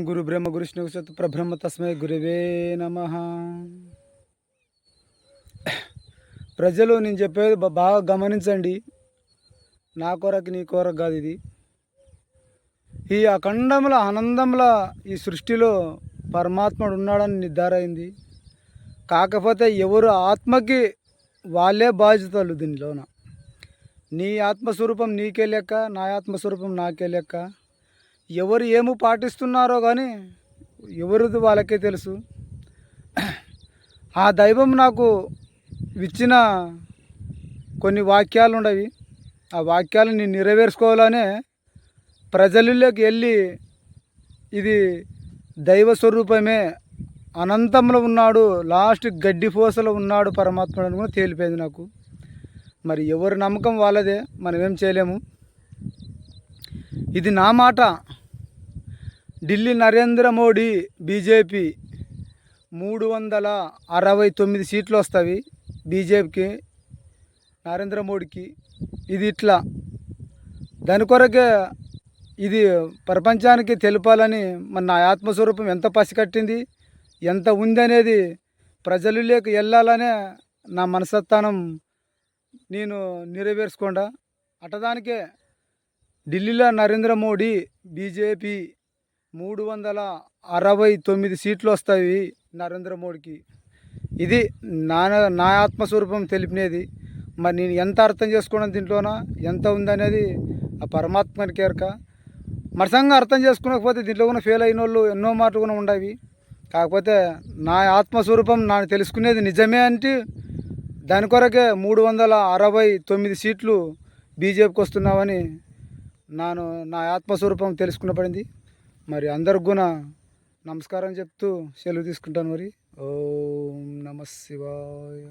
గురు బ్రహ్మ గురు విష్ణు సత్ పరబ్రహ్మ తస్మై గురువే నమః. ప్రజలు నేను చెప్పేది బాగా గమనించండి. నా కొరకు నీ కొరకు కాదు ఇది. ఈ అఖండముల ఆనందంలో ఈ సృష్టిలో పరమాత్ముడు ఉన్నాడని నిర్ధార అయింది. కాకపోతే ఎవరు ఆత్మకి వాళ్ళే బాధ్యతలు దీనిలోన. నీ ఆత్మస్వరూపం నీకే లెక్క, నా ఆత్మస్వరూపం నాకే లెక్క. ఎవరు ఏమి పాటిస్తున్నారో కానీ ఎవరిది వాళ్ళకే తెలుసు. ఆ దైవం నాకు ఇచ్చిన కొన్ని వాక్యాలు ఉండవి. ఆ వాక్యాలు నేను నెరవేర్చుకోవాలనే ప్రజలలోకి వెళ్ళి ఇది దైవ స్వరూపమే, అనంతంలో ఉన్నాడు, లాస్ట్ గడ్డి పూసలో ఉన్నాడు పరమాత్ముడు అని కూడా తేలిపోయింది నాకు. మరి ఎవరి నమ్మకం వాళ్ళదే, మనం ఏం చేయలేము. ఇది నా మాట. ఢిల్లీ నరేంద్ర మోడీ బీజేపీ 369 సీట్లు వస్తాయి బీజేపీకి, నరేంద్ర మోడీకి. ఇది ఇట్లా దాని కొరకే ఇది ప్రపంచానికి తెలపాలని మన నా ఆత్మస్వరూపం ఎంత పసికట్టింది, ఎంత ఉంది అనేది ప్రజలలోకి వెళ్ళాలనే నా మనస్తత్వం నేను నెరవేర్చుకోండా. అటదానికే ఢిల్లీలో నరేంద్ర మోడీ బీజేపీ 369 సీట్లు వస్తాయి నరేంద్ర మోడీకి. ఇది నా ఆత్మస్వరూపం తెలిపినది. మరి నేను ఎంత అర్థం చేసుకోవడం దీంట్లోన ఎంత ఉందనేది ఆ పరమాత్మకి ఎరక. మరసంగా అర్థం చేసుకోకపోతే దీంట్లో కూడా ఫెయిల్ అయిన వాళ్ళు ఎన్నో మాటలు కూడా ఉండవి. కాకపోతే నా ఆత్మస్వరూపం నాకు తెలుసుకునేది నిజమే అంటే దాని కొరకే 369 సీట్లు బీజేపీకి వస్తున్నామని నా ఆత్మస్వరూపం తెలుసుకున్న పడింది. మరి అందరికి కూడా నమస్కారం చెప్తూ సెలవు తీసుకుంటాను. మరి ఓం నమః శివాయ.